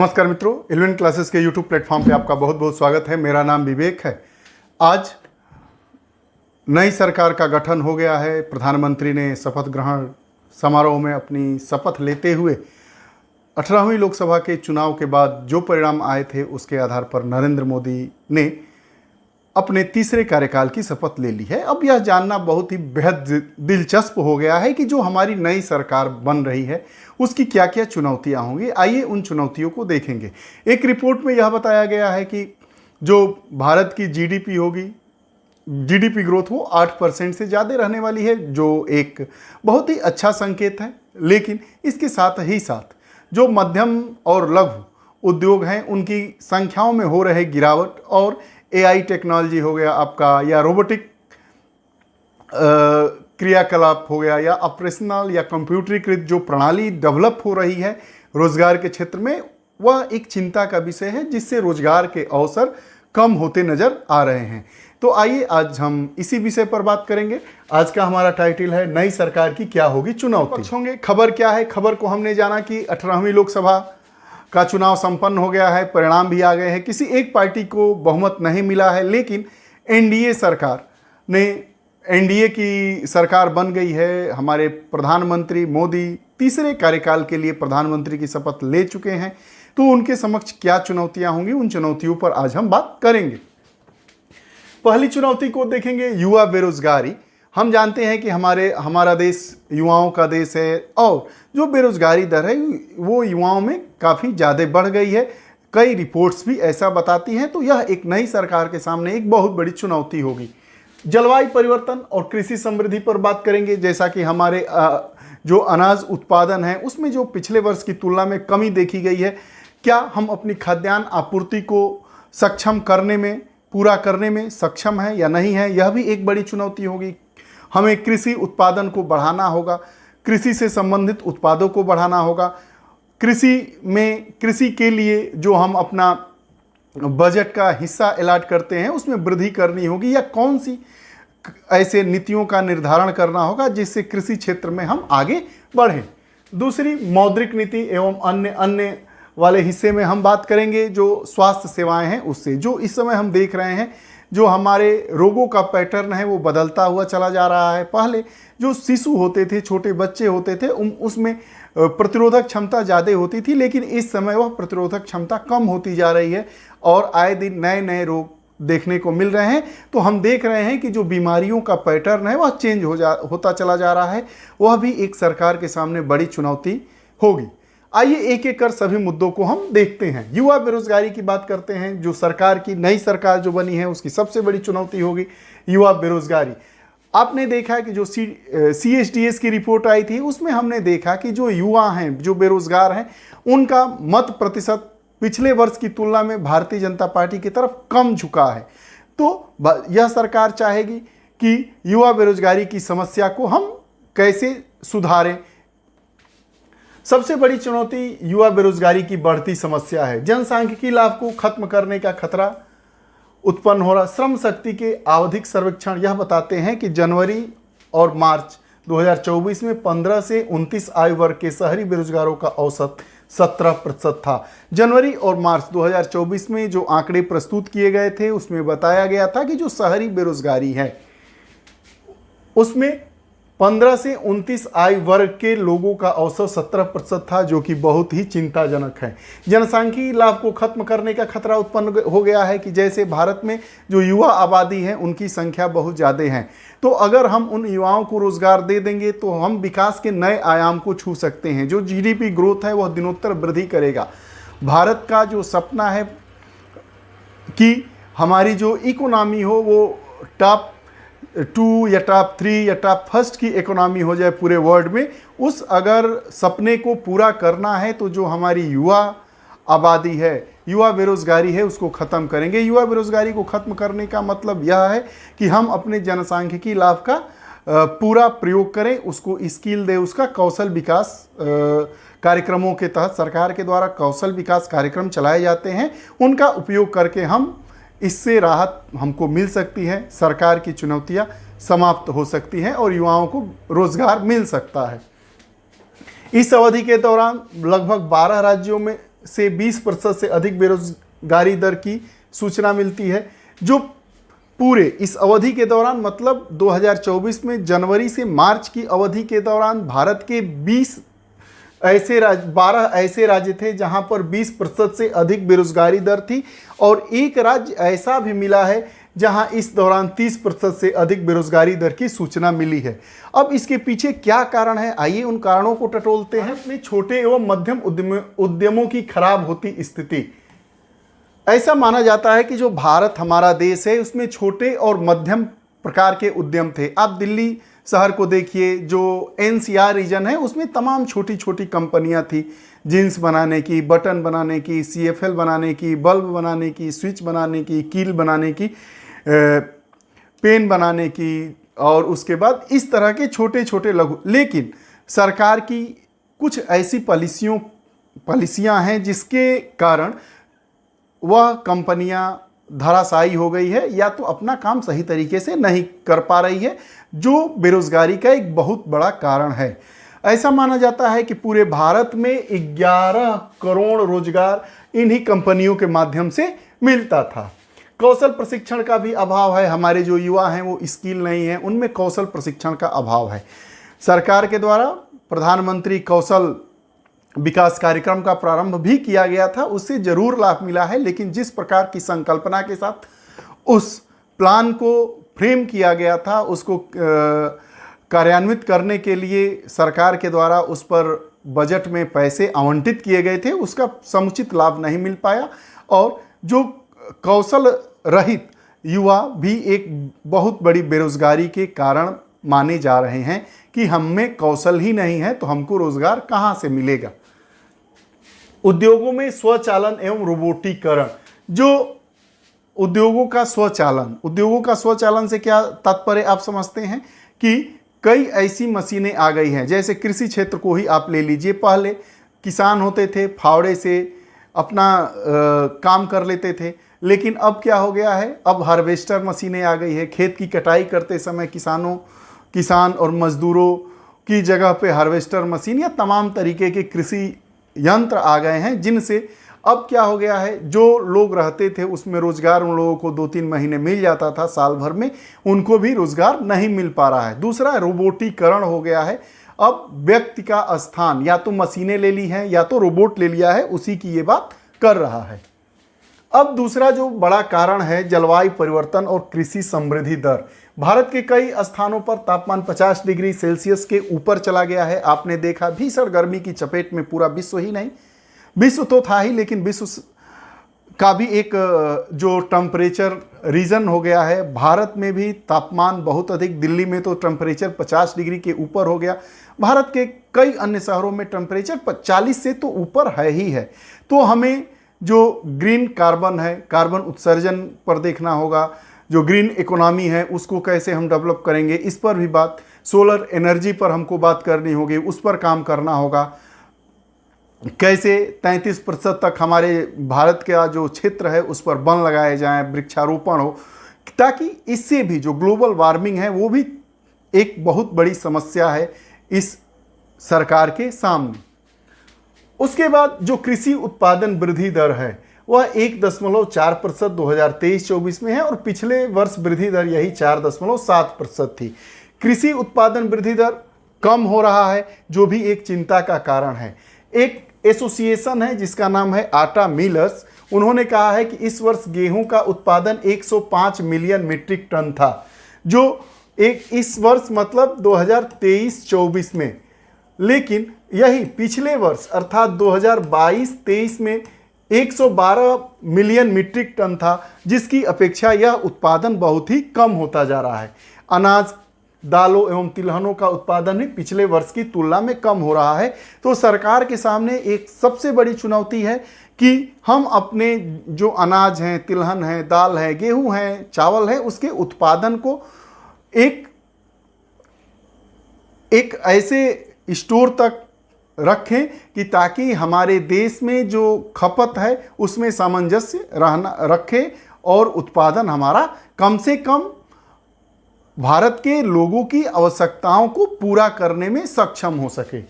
नमस्कार मित्रों, 11 क्लासेस के यूट्यूब प्लेटफॉर्म पे आपका बहुत बहुत स्वागत है। मेरा नाम विवेक है। आज नई सरकार का गठन हो गया है। प्रधानमंत्री ने शपथ ग्रहण समारोह में अपनी शपथ लेते हुए 18वीं लोकसभा के चुनाव के बाद जो परिणाम आए थे उसके आधार पर नरेंद्र मोदी ने अपने तीसरे कार्यकाल की शपथ ले ली है। अब यह जानना बहुत ही बेहद दिलचस्प हो गया है कि जो हमारी नई सरकार बन रही है उसकी क्या क्या चुनौतियां होंगी। आइए उन चुनौतियों को देखेंगे। एक रिपोर्ट में यह बताया गया है कि जो भारत की जीडीपी होगी, जीडीपी ग्रोथ वो 8% से ज़्यादा रहने वाली है, जो एक बहुत ही अच्छा संकेत है। लेकिन इसके साथ ही साथ जो मध्यम और लघु उद्योग हैं उनकी संख्याओं में हो रहे गिरावट और एआई टेक्नोलॉजी हो गया आपका, या रोबोटिक क्रियाकलाप हो गया, या ऑपरेशनल या कंप्यूटरीकृत जो प्रणाली डेवलप हो रही है रोजगार के क्षेत्र में, वह एक चिंता का विषय है जिससे रोजगार के अवसर कम होते नजर आ रहे हैं। तो आइए आज हम इसी विषय पर बात करेंगे। आज का हमारा टाइटल है नई सरकार की क्या होगी चुनौती। होंगे खबर क्या है। खबर को हमने जाना कि 18वीं लोकसभा का चुनाव संपन्न हो गया है, परिणाम भी आ गए हैं। किसी एक पार्टी को बहुमत नहीं मिला है, लेकिन एनडीए सरकार ने एनडीए की सरकार बन गई है। हमारे प्रधानमंत्री मोदी तीसरे कार्यकाल के लिए प्रधानमंत्री की शपथ ले चुके हैं। तो उनके समक्ष क्या चुनौतियां होंगी, उन चुनौतियों पर आज हम बात करेंगे। पहली चुनौती को देखेंगे, युवा बेरोजगारी। हम जानते हैं कि हमारा देश युवाओं का देश है और जो बेरोजगारी दर है वो युवाओं में काफ़ी ज़्यादा बढ़ गई है। कई रिपोर्ट्स भी ऐसा बताती हैं। तो यह एक नई सरकार के सामने एक बहुत बड़ी चुनौती होगी। जलवायु परिवर्तन और कृषि समृद्धि पर बात करेंगे। जैसा कि हमारे जो अनाज उत्पादन है उसमें जो पिछले वर्ष की तुलना में कमी देखी गई है, क्या हम अपनी खाद्यान्न आपूर्ति को सक्षम करने में, पूरा करने में सक्षम है या नहीं है, यह भी एक बड़ी चुनौती होगी। हमें कृषि उत्पादन को बढ़ाना होगा, कृषि से संबंधित उत्पादों को बढ़ाना होगा। कृषि के लिए जो हम अपना बजट का हिस्सा अलॉट करते हैं उसमें वृद्धि करनी होगी, या कौन सी ऐसे नीतियों का निर्धारण करना होगा जिससे कृषि क्षेत्र में हम आगे बढ़ें। दूसरी, मौद्रिक नीति एवं अन्य वाले हिस्से में हम बात करेंगे जो स्वास्थ्य सेवाएं हैं उससे। जो इस समय हम देख रहे हैं, जो हमारे रोगों का पैटर्न है वो बदलता हुआ चला जा रहा है। पहले जो शिशु होते थे, छोटे बच्चे होते थे, उसमें प्रतिरोधक क्षमता ज़्यादा होती थी, लेकिन इस समय वह प्रतिरोधक क्षमता कम होती जा रही है और आए दिन नए नए रोग देखने को मिल रहे हैं। तो हम देख रहे हैं कि जो बीमारियों का पैटर्न है वह चेंज होता चला जा रहा है। वह भी एक सरकार के सामने बड़ी चुनौती होगी। आइए एक एक कर सभी मुद्दों को हम देखते हैं। युवा बेरोजगारी की बात करते हैं। जो सरकार की नई सरकार जो बनी है उसकी सबसे बड़ी चुनौती होगी युवा बेरोजगारी। आपने देखा कि जो CSDS की रिपोर्ट आई थी उसमें हमने देखा कि जो युवा हैं, जो बेरोजगार हैं, उनका मत प्रतिशत पिछले वर्ष की तुलना में भारतीय जनता पार्टी की तरफ कम झुका है। तो यह सरकार चाहेगी कि युवा बेरोजगारी की समस्या को हम कैसे सुधारें। सबसे बड़ी चुनौती युवा बेरोजगारी की बढ़ती समस्या है। जनसांख्यिकी लाभ को खत्म करने का खतरा उत्पन्न हो रहा। श्रम शक्ति के आवधिक सर्वेक्षण यह बताते हैं कि जनवरी और मार्च 2024 में 15 से 29 आयु वर्ग के शहरी बेरोजगारों का औसत 17% था। जनवरी और मार्च 2024 में जो आंकड़े प्रस्तुत किए गए थे उसमें बताया गया था कि जो शहरी बेरोजगारी है उसमें 15 से 29 आयु वर्ग के लोगों का औसत 17% था, जो कि बहुत ही चिंताजनक है। जनसांख्यिकीय लाभ को खत्म करने का खतरा उत्पन्न हो गया है कि जैसे भारत में जो युवा आबादी है उनकी संख्या बहुत ज़्यादा है। तो अगर हम उन युवाओं को रोजगार दे देंगे तो हम विकास के नए आयाम को छू सकते हैं। जो जीडीपी ग्रोथ है वह दिनोत्तर वृद्धि करेगा। भारत का जो सपना है कि हमारी जो इकोनॉमी हो वो टॉप 2 या टॉप 3 या टॉप 1 की इकोनॉमी हो जाए पूरे वर्ल्ड में, उस अगर सपने को पूरा करना है तो जो हमारी युवा आबादी है, युवा बेरोजगारी है, उसको ख़त्म करेंगे। युवा बेरोजगारी को ख़त्म करने का मतलब यह है कि हम अपने जनसांख्यिकी लाभ का पूरा प्रयोग करें, उसको स्किल दे, उसका कौशल विकास कार्यक्रमों के तहत सरकार के द्वारा कौशल विकास कार्यक्रम चलाए जाते हैं, उनका उपयोग करके हम इससे राहत हमको मिल सकती है। सरकार की चुनौतियां समाप्त हो सकती हैं और युवाओं को रोजगार मिल सकता है। इस अवधि के दौरान लगभग 12 राज्यों में से 20% से अधिक बेरोजगारी दर की सूचना मिलती है। जो पूरे इस अवधि के दौरान, मतलब 2024 में जनवरी से मार्च की अवधि के दौरान भारत के 12 ऐसे राज्य थे जहां पर 20% से अधिक बेरोजगारी दर थी, और एक राज्य ऐसा भी मिला है जहां इस दौरान 30% से अधिक बेरोजगारी दर की सूचना मिली है। अब इसके पीछे क्या कारण है, आइए उन कारणों को टटोलते हैं। अपने छोटे एवं मध्यम उद्यमों की खराब होती स्थिति। ऐसा माना जाता है कि जो भारत हमारा देश है उसमें छोटे और मध्यम प्रकार के उद्यम थे। आप दिल्ली शहर को देखिए, जो एनसीआर रीजन है उसमें तमाम छोटी छोटी कंपनियां थी, जीन्स बनाने की, बटन बनाने की, सीएफएल बनाने की, बल्ब बनाने की, स्विच बनाने की, कील बनाने की, पेन बनाने की, और उसके बाद इस तरह के छोटे छोटे लघु। लेकिन सरकार की कुछ ऐसी पॉलिसियां हैं जिसके कारण वह कंपनियां धराशायी हो गई है, या तो अपना काम सही तरीके से नहीं कर पा रही है, जो बेरोजगारी का एक बहुत बड़ा कारण है। ऐसा माना जाता है कि पूरे भारत में 11 करोड़ रोजगार इन्हीं कंपनियों के माध्यम से मिलता था। कौशल प्रशिक्षण का भी अभाव है। हमारे जो युवा हैं वो स्किल नहीं है, उनमें कौशल प्रशिक्षण का अभाव है। सरकार के द्वारा प्रधानमंत्री कौशल विकास कार्यक्रम का प्रारंभ भी किया गया था, उससे जरूर लाभ मिला है, लेकिन जिस प्रकार की संकल्पना के साथ उस प्लान को फ्रेम किया गया था, उसको कार्यान्वित करने के लिए सरकार के द्वारा उस पर बजट में पैसे आवंटित किए गए थे, उसका समुचित लाभ नहीं मिल पाया। और जो कौशल रहित युवा भी एक बहुत बड़ी बेरोजगारी के कारण माने जा रहे हैं कि हम में कौशल ही नहीं है तो हमको रोजगार कहाँ से मिलेगा। उद्योगों में स्वचालन एवं रोबोटीकरण। जो उद्योगों का स्वचालन से क्या तात्पर्य आप समझते हैं कि कई ऐसी मशीनें आ गई हैं, जैसे कृषि क्षेत्र को ही आप ले लीजिए। पहले किसान होते थे, फावड़े से अपना काम कर लेते थे, लेकिन अब क्या हो गया है, अब हार्वेस्टर मशीनें आ गई है। खेत की कटाई करते समय किसान और मजदूरों की जगह पे हार्वेस्टर मशीन या तमाम तरीके के कृषि यंत्र आ गए हैं, जिनसे अब क्या हो गया है, जो लोग रहते थे उसमें रोजगार उन लोगों को 2-3 महीने मिल जाता था, साल भर में उनको भी रोजगार नहीं मिल पा रहा है। दूसरा रोबोटीकरण हो गया है। अब व्यक्ति का स्थान या तो मशीनें ले ली हैं या तो रोबोट ले लिया है, उसी की ये बात कर रहा है। अब दूसरा जो बड़ा कारण है, जलवायु परिवर्तन और कृषि समृद्धि दर। भारत के कई स्थानों पर तापमान 50 डिग्री सेल्सियस के ऊपर चला गया है। आपने देखा भीषण गर्मी की चपेट में पूरा विश्व ही नहीं, विश्व तो था ही, लेकिन विश्व का भी एक जो टेम्परेचर रीजन हो गया है। भारत में भी तापमान बहुत अधिक, दिल्ली में तो टेम्परेचर 50 डिग्री के ऊपर हो गया। भारत के कई अन्य शहरों में टेम्परेचर 40 से तो ऊपर है ही है। तो हमें जो ग्रीन कार्बन है, कार्बन उत्सर्जन पर देखना होगा। जो ग्रीन इकोनॉमी है उसको कैसे हम डेवलप करेंगे, इस पर भी बात। सोलर एनर्जी पर हमको बात करनी होगी, उस पर काम करना होगा। कैसे 33% तक हमारे भारत का जो क्षेत्र है उस पर वन लगाए जाएं, वृक्षारोपण हो, ताकि इससे भी जो ग्लोबल वार्मिंग है वो भी एक बहुत बड़ी समस्या है इस सरकार के सामने। उसके बाद जो कृषि उत्पादन वृद्धि दर है वह 1.4% 2023-24 में है, और पिछले वर्ष वृद्धि दर यही 4.7% थी। कृषि उत्पादन वृद्धि दर कम हो रहा है, जो भी एक चिंता का कारण है। एक एसोसिएशन है जिसका नाम है आटा मिलर्स, उन्होंने कहा है कि इस वर्ष गेहूं का उत्पादन 105 मिलियन मीट्रिक टन था, जो इस वर्ष मतलब 2023-24 में, लेकिन यही पिछले वर्ष अर्थात 2022-23 में 112 मिलियन मीट्रिक टन था, जिसकी अपेक्षा यह उत्पादन बहुत ही कम होता जा रहा है। अनाज, दालों एवं तिलहनों का उत्पादन भी पिछले वर्ष की तुलना में कम हो रहा है। तो सरकार के सामने एक सबसे बड़ी चुनौती है कि हम अपने जो अनाज हैं, तिलहन है, दाल है, गेहूं है, चावल है, उसके उत्पादन को एक ऐसे स्टोर तक रखें कि ताकि हमारे देश में जो खपत है उसमें सामंजस्य रखे और उत्पादन हमारा कम से कम भारत के लोगों की आवश्यकताओं को पूरा करने में सक्षम हो सके।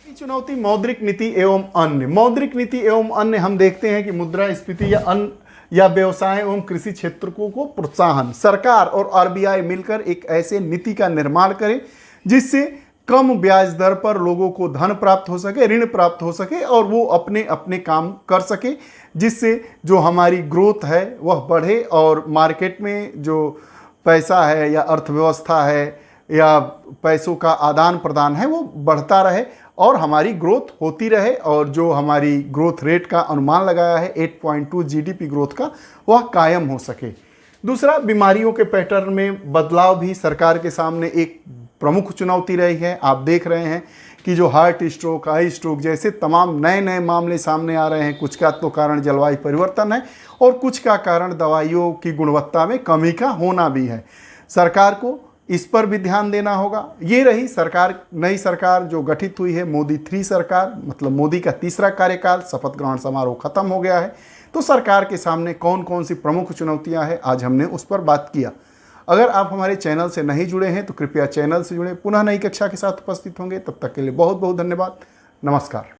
चुनौती मौद्रिक नीति एवं अन्य। मौद्रिक नीति एवं अन्य हम देखते हैं कि मुद्रास्फीति या अन्य या व्यवसाय एवं कृषि क्षेत्रों को प्रोत्साहन। सरकार और आरबीआई मिलकर एक ऐसे नीति का निर्माण करें जिससे कम ब्याज दर पर लोगों को धन प्राप्त हो सके, ऋण प्राप्त हो सके और वो अपने अपने काम कर सके, जिससे जो हमारी ग्रोथ है वह बढ़े और मार्केट में जो पैसा है या अर्थव्यवस्था है या पैसों का आदान प्रदान है वो बढ़ता रहे और हमारी ग्रोथ होती रहे। और जो हमारी ग्रोथ रेट का अनुमान लगाया है 8.2 जीडीपी ग्रोथ का, वह कायम हो सके। दूसरा, बीमारियों के पैटर्न में बदलाव भी सरकार के सामने एक प्रमुख चुनौती रही है। आप देख रहे हैं कि जो हार्ट स्ट्रोक, आई स्ट्रोक जैसे तमाम नए नए मामले सामने आ रहे हैं। कुछ का तो कारण जलवायु परिवर्तन है और कुछ का कारण दवाइयों की गुणवत्ता में कमी का होना भी है। सरकार को इस पर भी ध्यान देना होगा। ये रही सरकार, नई सरकार जो गठित हुई है, मोदी 3 सरकार, मतलब मोदी का तीसरा कार्यकाल। शपथ ग्रहण समारोह खत्म हो गया है, तो सरकार के सामने कौन कौन सी प्रमुख चुनौतियां हैं आज हमने उस पर बात किया। अगर आप हमारे चैनल से नहीं जुड़े हैं तो कृपया चैनल से जुड़ें। पुनः नई कक्षा के साथ उपस्थित होंगे, तब तक के लिए बहुत बहुत धन्यवाद। नमस्कार।